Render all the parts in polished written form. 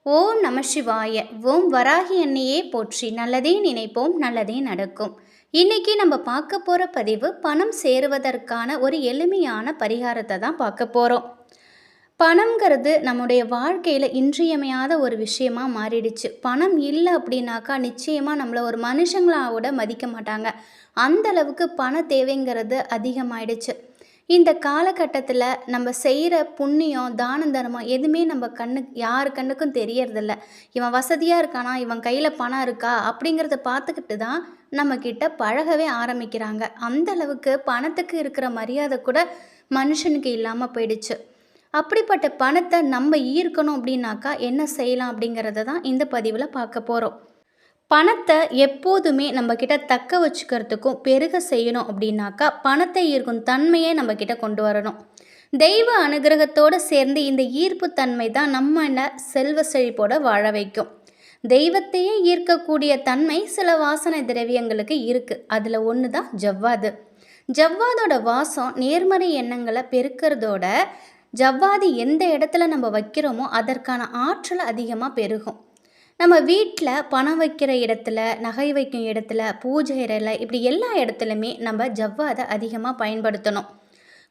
ஓம் நம சிவாய. ஓம் வராகி அன்னையே போற்றி. நல்லதே நினைப்போம், நல்லதே நடக்கும். இன்னைக்கு நம்ம பார்க்க போகிற பதிவு பணம் சேருவதற்கான ஒரு எளிமையான பரிகாரத்தை தான் பார்க்க போகிறோம். பணம்ங்கிறது நம்முடைய வாழ்க்கையில் இன்றியமையாத ஒரு விஷயமா மாறிடுச்சு. பணம் இல்லை அப்படின்னாக்கா நிச்சயமாக நம்மளை ஒரு மனுஷங்களாவோட மதிக்க மாட்டாங்க. அந்த அளவுக்கு பண தேவைங்கிறது அதிகமாயிடுச்சு. இந்த காலகட்டத்தில் நம்ம செய்கிற புண்ணியம் தான தர்மம் எதுவுமே நம்ம யார் கண்ணுக்கும் தெரியறதில்ல. இவன் வசதியாக இருக்கானா, இவன் கையில் பணம் இருக்கா அப்படிங்கிறத பார்த்துக்கிட்டு தான் நம்மக்கிட்ட பழகவே ஆரம்பிக்கிறாங்க. அந்த அளவுக்கு பணத்துக்கு இருக்கிற மரியாதை கூட மனுஷனுக்கு இல்லாமல் போயிடுச்சு. அப்படிப்பட்ட பணத்தை நம்ம ஈர்க்கணும் அப்படின்னாக்கா என்ன செய்யலாம் அப்படிங்கிறத தான் இந்த பதிவில் பார்க்க போகிறோம். பணத்தை எப்போதுமே நம்மக்கிட்ட தக்க வச்சுக்கிறதுக்கும் பெருக செய்யணும் அப்படின்னாக்கா பணத்தை ஈர்க்கும் தன்மையை நம்மக்கிட்ட கொண்டு வரணும். தெய்வ அனுகிரகத்தோடு சேர்ந்து இந்த ஈர்ப்பு தன்மை தான் நம்ம செல்வ செழிப்போட வாழ வைக்கும். தெய்வத்தையே ஈர்க்கக்கூடிய தன்மை சில வாசனை திரவியங்களுக்கு இருக்குது. அதில் ஒன்று தான் ஜவ்வாது. ஜவ்வாதோட வாசம் நேர்மறை எண்ணங்களை பெருக்கிறதோட ஜவ்வாது எந்த இடத்துல நம்ம வைக்கிறோமோ அதற்கான ஆற்றல் அதிகமாக பெருகும். நம்ம வீட்டில் பணம் வைக்கிற இடத்துல, நகை வைக்கும் இடத்துல, பூஜை அறையில், இப்படி எல்லா இடத்துலையுமே நம்ம ஜவ்வாதை அதிகமாக பயன்படுத்தணும்.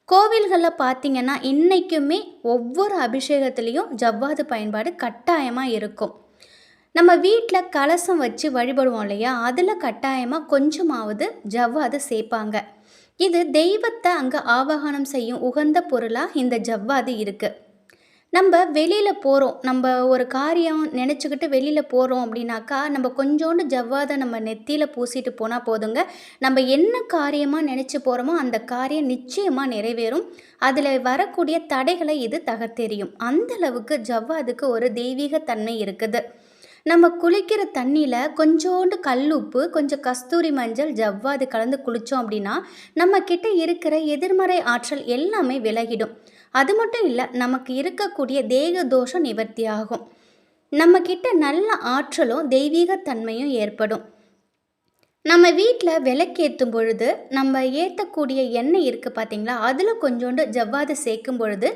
கோவில்களில் பார்த்திங்கன்னா இன்றைக்குமே ஒவ்வொரு அபிஷேகத்துலேயும் ஜவ்வாது பயன்பாடு கட்டாயமாக இருக்கும். நம்ம வீட்டில் கலசம் வச்சு வழிபடுவோம் இல்லையா, அதில் கட்டாயமாக கொஞ்சமாவது ஜவ்வாது சேர்ப்பாங்க. இது தெய்வத்தை அங்கே ஆவாகனம் செய்யும் உகந்த பொருளாக இந்த ஜவ்வாது இருக்குது. நம்ம வெளியில் போகிறோம், நம்ம ஒரு காரியம் நினச்சிக்கிட்டு வெளியில் போகிறோம் அப்படின்னாக்கா நம்ம கொஞ்சோண்டு ஜவ்வாதை நம்ம நெத்தியில் பூசிட்டு போனால் போதுங்க. நம்ம என்ன காரியமாக நினச்சி போகிறோமோ அந்த காரியம் நிச்சயமாக நிறைவேறும். அதில் வரக்கூடிய தடைகளை இது தகர்த்தெறியும். அந்தளவுக்கு ஜவ்வாதுக்கு ஒரு தெய்வீக தன்மை இருக்குது. நம்ம குளிக்கிற தண்ணியில் கொஞ்சோண்டு கல்லுப்பு, கொஞ்சம் கஸ்தூரி மஞ்சள், ஜவ்வாது கலந்து குளித்தோம் அப்படின்னா நம்ம கிட்ட இருக்கிற எதிர்மறை ஆற்றல் எல்லாமே விலகிடும். அது மட்டும் இல்லை, நமக்கு இருக்கக்கூடிய தேக தோஷம் நிவர்த்தி ஆகும். நம்மக்கிட்ட நல்ல ஆற்றலும் தெய்வீக தன்மையும் ஏற்படும். நம்ம வீட்டில் விளக்கேற்றும் பொழுது நம்ம ஏற்றக்கூடிய எண்ணெய் இருக்குது பார்த்திங்களா, அதில் கொஞ்சோண்டு ஜவ்வாது சேர்க்கும் பொழுது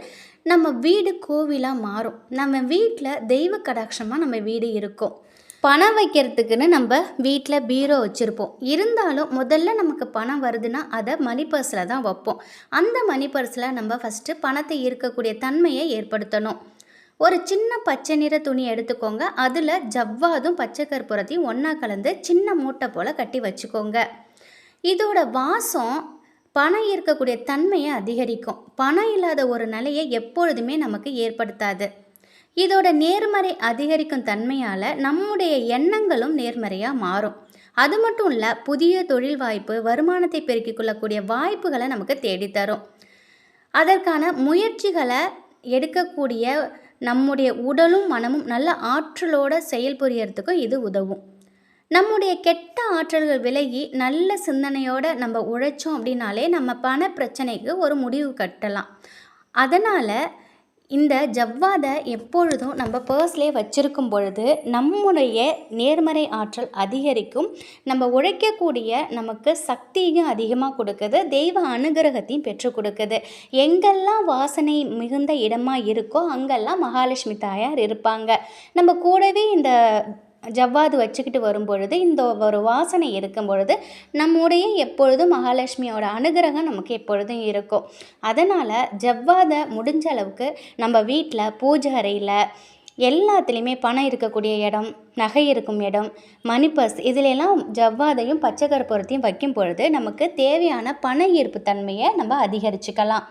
நம்ம வீடு கோவிலாக மாறும். நம்ம வீட்டில் தெய்வ கடாட்சமாக நம்ம வீடு இருக்கும். பணம் வைக்கிறதுக்குன்னு நம்ம வீட்டில் பீரோ வச்சுருப்போம். இருந்தாலும் முதல்ல நமக்கு பணம் வருதுன்னா அதை மணி பர்ஸில் தான் வைப்போம். அந்த மணி பர்ஸில் நம்ம ஃபஸ்ட்டு பணத்தை ஈர்க்கக்கூடிய தன்மையை ஏற்படுத்தணும். ஒரு சின்ன பச்சை நிற துணி எடுத்துக்கோங்க. அதில் ஜவ்வாதும் பச்சை கற்பூரத்தையும் ஒன்றா கலந்து சின்ன மூட்டை போல் கட்டி வச்சுக்கோங்க. இதோட வாசம் பணம் ஈர்க்கக்கூடிய தன்மையை அதிகரிக்கும். பணம் இல்லாத ஒரு நிலையை எப்பொழுதுமே நமக்கு ஏற்படுத்தாது. இதோட நேர்மறை அதிகரிக்கும் தன்மையால் நம்முடைய எண்ணங்களும் நேர்மறையாக மாறும். அது மட்டும் இல்லை, புதிய தொழில் வாய்ப்பு, வருமானத்தை பெருக்கிக் கொள்ளக்கூடிய வாய்ப்புகளை நமக்கு தேடித்தரும். அதற்கான முயற்சிகளை எடுக்கக்கூடிய நம்முடைய உடலும் மனமும் நல்ல ஆற்றலோடு செயல்புரியறதுக்கும் இது உதவும். நம்முடைய கெட்ட ஆற்றல்கள் விலகி நல்ல சிந்தனையோடு நம்ம உழைச்சோம் அப்படின்னாலே நம்ம பண பிரச்சனைக்கு ஒரு முடிவு கட்டலாம். அதனால் இந்த ஜவ்வாதை எப்பொழுதும் நம்ம பர்ஸ்லேயே வச்சுருக்கும் பொழுது நம்முடைய நேர்மறை ஆற்றல் அதிகரிக்கும். நம்ம உழைக்கக்கூடிய நமக்கு சக்தியும் அதிகமாக கொடுக்குது, தெய்வ அனுகிரகத்தையும் பெற்றுக் கொடுக்குது. எங்கெல்லாம் வாசனை மிகுந்த இடமாக இருக்கோ அங்கெல்லாம் மகாலட்சுமி தாயார் இருப்பாங்க. நம்ம கூடவே இந்த ஜவ்வாது வச்சுக்கிட்டு வரும் பொழுது, இந்த ஒரு வாசனை இருக்கும் பொழுது நம்முடைய எப்பொழுதும் மகாலட்சுமியோட அனுகிரகம் நமக்கு எப்பொழுதும் இருக்கும். அதனால் ஜவ்வாதை முடிஞ்ச அளவுக்கு நம்ம வீட்டில், பூஜை அறையில், எல்லாத்துலேயுமே பணம் இருக்கக்கூடிய இடம், நகை இருக்கும் இடம், மணி பர்ஸ், இதிலெல்லாம் ஜவ்வாதையும் பச்சை கற்பூரத்தையும் வைக்கும் பொழுது நமக்கு தேவையான பண ஈர்ப்பு தன்மையை நம்ம அதிகரிச்சுக்கலாம்.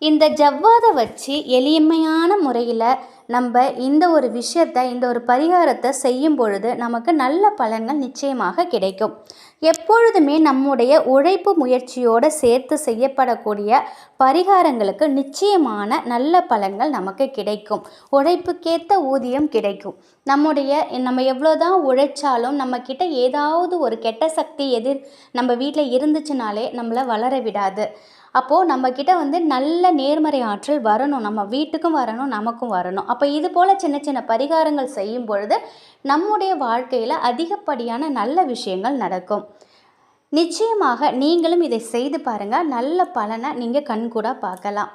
இந்த ஜவ்வாதை வச்சு எளிமையான முறையில் நம்ம இந்த ஒரு விஷயத்தை, இந்த ஒரு பரிகாரத்தை செய்யும் பொழுது நமக்கு நல்ல பலன்கள் நிச்சயமாக கிடைக்கும். எப்பொழுதுமே நம்முடைய உழைப்பு முயற்சியோடு சேர்த்து செய்யப்படக்கூடிய பரிகாரங்களுக்கு நிச்சயமான நல்ல பலன்கள் நமக்கு கிடைக்கும். உழைப்புக்கேற்ற ஊதியம் கிடைக்கும். நம்ம எவ்வளோதான் உழைச்சாலும் நம்மக்கிட்ட ஏதாவது ஒரு கெட்ட சக்தி நம்ம வீட்டில் இருந்துச்சுனாலே நம்மளை வளர விடாது. அப்போது நம்மக்கிட்ட நல்ல நேர்மறை ஆற்றல் வரணும், நம்ம வீட்டுக்கும் வரணும், நமக்கும் வரணும். அப்போ இது போல் சின்ன சின்ன பரிகாரங்கள் செய்யும் பொழுது நம்முடைய வாழ்க்கையில் அதிகப்படியான நல்ல விஷயங்கள் நடக்கும். நிச்சயமாக நீங்களும் இதை செய்து பாருங்கள். நல்ல பலனை நீங்கள் கண்கூடாக பார்க்கலாம்.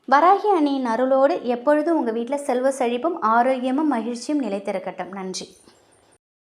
வராகி அணியின் அருளோடு எப்பொழுதும் உங்கள் வீட்டில் செல்வ செழிப்பும் ஆரோக்கியமும் மகிழ்ச்சியும் நிலைத்திருக்கட்டும். நன்றி.